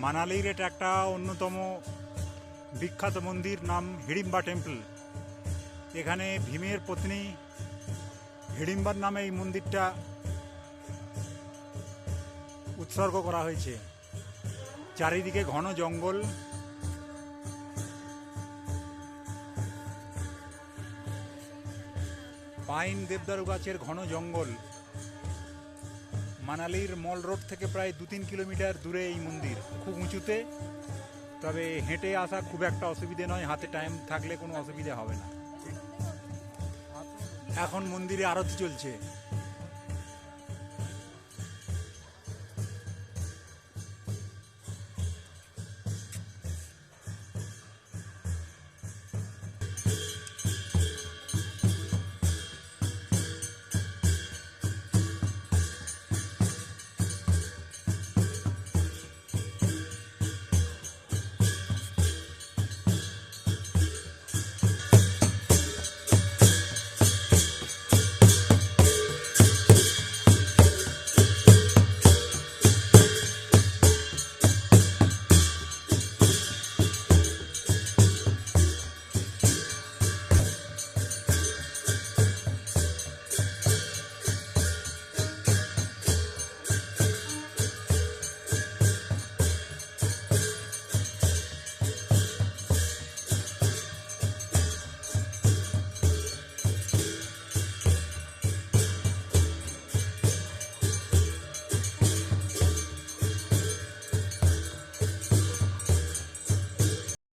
মানালির এটা একটা অন্যতম বিখ্যাত মন্দির, নাম হিড়িম্বা টেম্পল। এখানে ভীমের পত্নী হিড়িম্বার নামে এই মন্দিরটা উৎসর্গ করা হয়েছে। চারিদিকে ঘন জঙ্গল, পাইন দেবদারু গাছের ঘন জঙ্গল। মানালির মল রোড থেকে প্রায় 2-3 কিলোমিটার দূরে এই মন্দির, খুব উঁচুতে। তবে হেঁটে আসা খুব একটা অসুবিধে নয়, হাতে টাইম থাকলে কোনো অসুবিধা হবে না। এখন মন্দিরে আরতি চলছে।